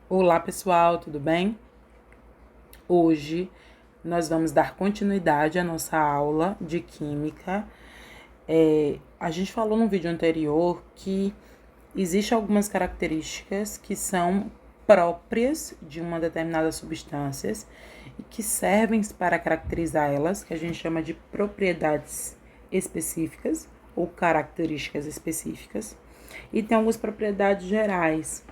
Olá pessoal, tudo bem? Hoje nós vamos dar continuidade à nossa aula de Química. A gente falou no vídeo anterior que existem algumas características que são próprias de uma determinada substância e que servem para caracterizar elas, que a gente chama de propriedades específicas ou características específicas. E tem algumas propriedades gerais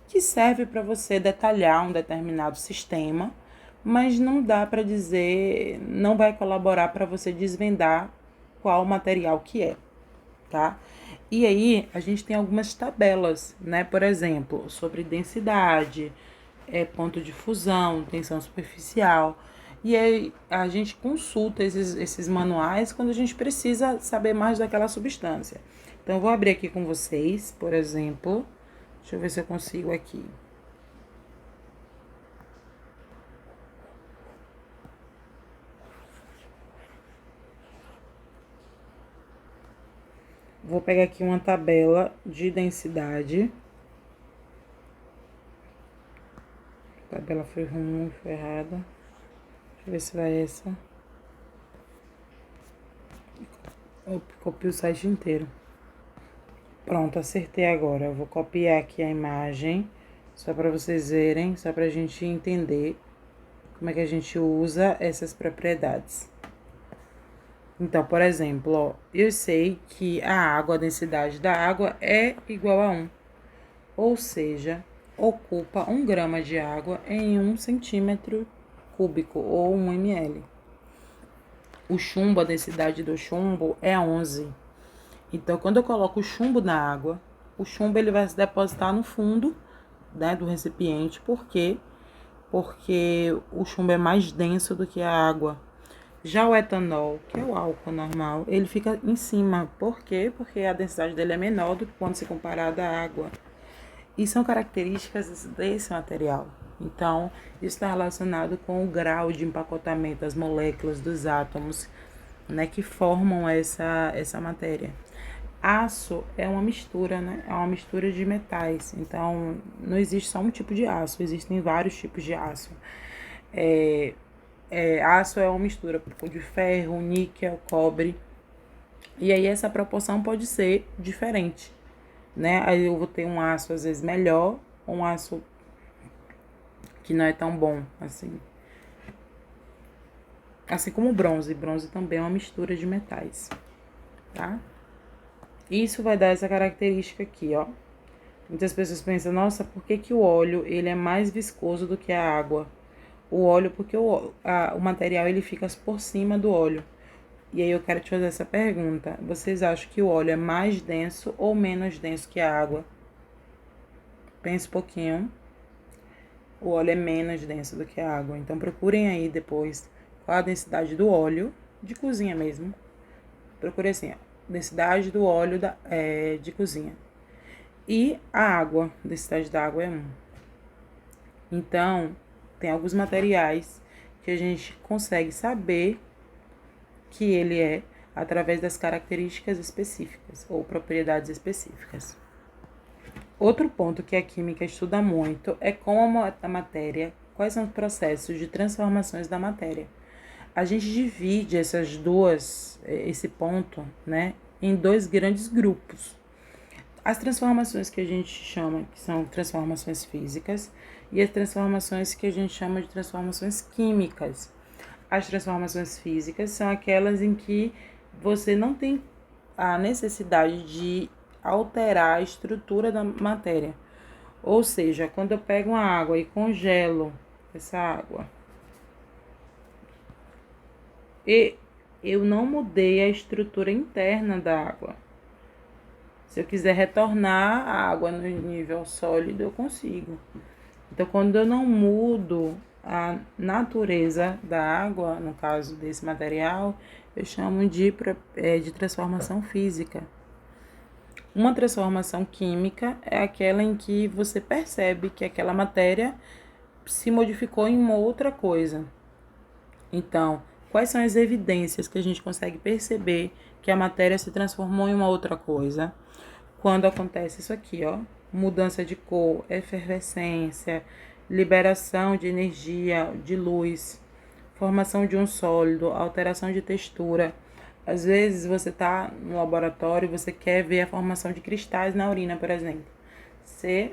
que serve para você detalhar um determinado sistema, mas não dá para dizer, não vai colaborar para você desvendar qual material que é, tá? E aí a gente tem algumas tabelas, né? Por exemplo, sobre densidade, ponto de fusão, tensão superficial. E aí a gente consulta esses manuais quando a gente precisa saber mais daquela substância. Então eu vou abrir aqui com vocês, por exemplo. Deixa eu ver se eu consigo aqui. Vou pegar aqui uma tabela de densidade. A tabela foi ruim, foi errada. Deixa eu ver se vai essa. Copio o site inteiro. Pronto, acertei agora. Eu vou copiar aqui a imagem, só para vocês verem, só para a gente entender como é que a gente usa essas propriedades. Então, por exemplo, ó, eu sei que a densidade da água é igual a 1. Ou seja, ocupa 1 grama de água em 1 centímetro cúbico ou 1 ml. O chumbo, a densidade do chumbo é 11. Então, quando eu coloco o chumbo na água, o chumbo ele vai se depositar no fundo, né, do recipiente. Por quê? Porque o chumbo é mais denso do que a água. Já o etanol, que é o álcool normal, ele fica em cima. Por quê? Porque a densidade dele é menor do que quando se comparada à água. E são características desse material. Então, isso está relacionado com o grau de empacotamento das moléculas, dos átomos, né, que formam essa matéria. Aço é uma mistura, né? É uma mistura de metais. Então, não existe só um tipo de aço, existem vários tipos de aço. Aço é uma mistura de ferro, níquel, cobre. E aí essa proporção pode ser diferente, né? Aí eu vou ter um aço às vezes melhor, um aço que não é tão bom assim. Assim como o bronze. Bronze também é uma mistura de metais, tá? Isso vai dar essa característica aqui, ó. Muitas pessoas pensam, nossa, por que o óleo ele é mais viscoso do que a água? O óleo, porque o material ele fica por cima do óleo. E aí eu quero te fazer essa pergunta. Vocês acham que o óleo é mais denso ou menos denso que a água? Pense um pouquinho. O óleo é menos denso do que a água. Então procurem aí depois qual a densidade do óleo, de cozinha mesmo. Procure assim, ó, densidade do óleo de cozinha. E a água, a densidade da água é 1. Então, tem alguns materiais que a gente consegue saber que ele é através das características específicas ou propriedades específicas. Outro ponto que a química estuda muito é como a matéria, quais são os processos de transformações da matéria. A gente divide esse ponto, né, em 2 grandes grupos. As transformações que a gente chama, que são transformações físicas, e as transformações que a gente chama de transformações químicas. As transformações físicas são aquelas em que você não tem a necessidade de alterar a estrutura da matéria. Ou seja, quando eu pego uma água e congelo essa água, e eu não mudei a estrutura interna da água. Se eu quiser retornar a água no nível sólido, eu consigo. Então, quando eu não mudo a natureza da água, no caso desse material, eu chamo de transformação física. Uma transformação química é aquela em que você percebe que aquela matéria se modificou em uma outra coisa. Então, quais são as evidências que a gente consegue perceber que a matéria se transformou em uma outra coisa? quando acontece isso aqui, ó, mudança de cor, efervescência, liberação de energia, de luz, formação de um sólido, alteração de textura. Às vezes você está no laboratório e você quer ver a formação de cristais na urina, por exemplo. Você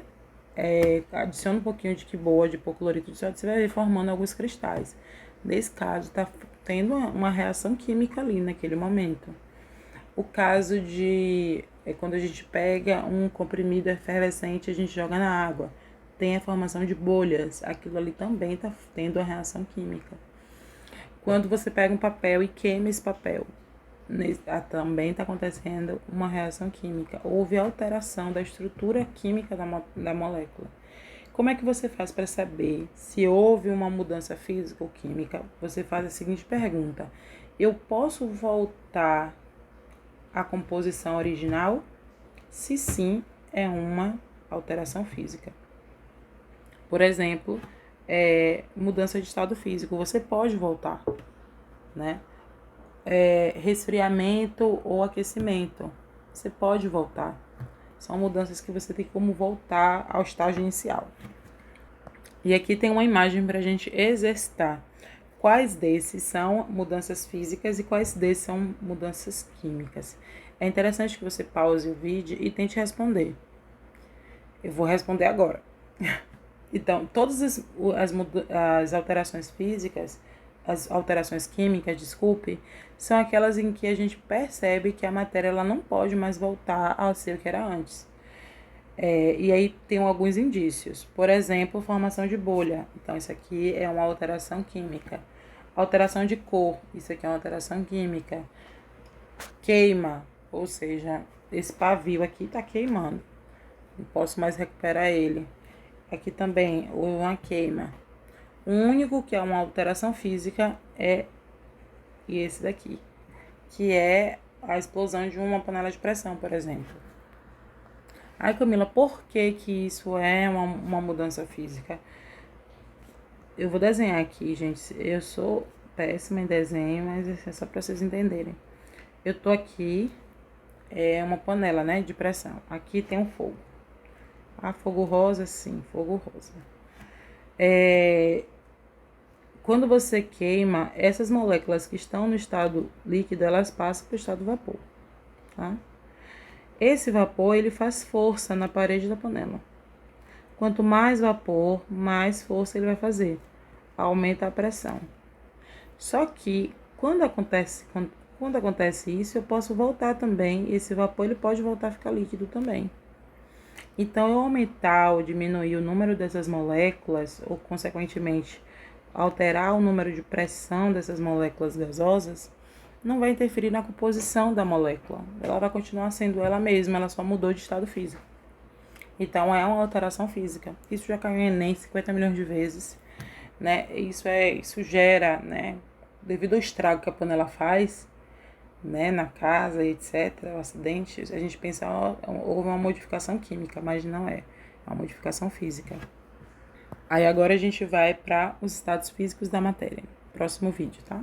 adiciona um pouquinho de quiboa, de hipoclorito de sódio, você vai ver formando alguns cristais. Nesse caso, está tendo uma reação química ali naquele momento. O caso de quando a gente pega um comprimido efervescente e a gente joga na água, tem a formação de bolhas, aquilo ali também está tendo a reação química. Quando você pega um papel e queima esse papel, também está acontecendo uma reação química. Houve alteração da estrutura química da molécula. Como é que você faz para saber se houve uma mudança física ou química? Você faz a seguinte pergunta: eu posso voltar à composição original? Se sim, é uma alteração física. Por exemplo, mudança de estado físico, você pode voltar, né? Resfriamento ou aquecimento, você pode voltar. São mudanças que você tem como voltar ao estágio inicial. E aqui tem uma imagem para a gente exercitar. Quais desses são mudanças físicas e quais desses são mudanças químicas? É interessante que você pause o vídeo e tente responder. Eu vou responder agora. Então, todas as alterações físicas, as alterações químicas, desculpe, são aquelas em que a gente percebe que a matéria ela não pode mais voltar ao ser o que era antes. E aí tem alguns indícios. Por exemplo, formação de bolha. Então, isso aqui é uma alteração química. Alteração de cor. Isso aqui é uma alteração química. Queima, ou seja, esse pavio aqui está queimando. Não posso mais recuperar ele. Aqui também uma queima. O único que é uma alteração física é esse daqui, que é a explosão de uma panela de pressão, por exemplo. Ai, Camila, por que isso é uma mudança física? Eu vou desenhar aqui, gente. Eu sou péssima em desenho, mas é só para vocês entenderem. Eu tô aqui, uma panela, né, de pressão. Aqui tem um fogo. Fogo rosa, sim, fogo rosa. Quando você queima, essas moléculas que estão no estado líquido, elas passam para o estado vapor, tá? Esse vapor, ele faz força na parede da panela. Quanto mais vapor, mais força ele vai fazer. Aumenta a pressão. Só que, quando acontece isso, eu posso voltar também. Esse vapor, ele pode voltar a ficar líquido também. Então, eu aumentar ou diminuir o número dessas moléculas, ou, consequentemente, alterar o número de pressão dessas moléculas gasosas, não vai interferir na composição da molécula. Ela vai continuar sendo ela mesma, ela só mudou de estado físico. Então, é uma alteração física. Isso já caiu em Enem 50 milhões de vezes, né? Isso gera, né, devido ao estrago que a panela faz, né, na casa, etc., o acidente, a gente pensa, houve uma modificação química, mas não é. É uma modificação física. Aí agora a gente vai para os estados físicos da matéria. Próximo vídeo, tá?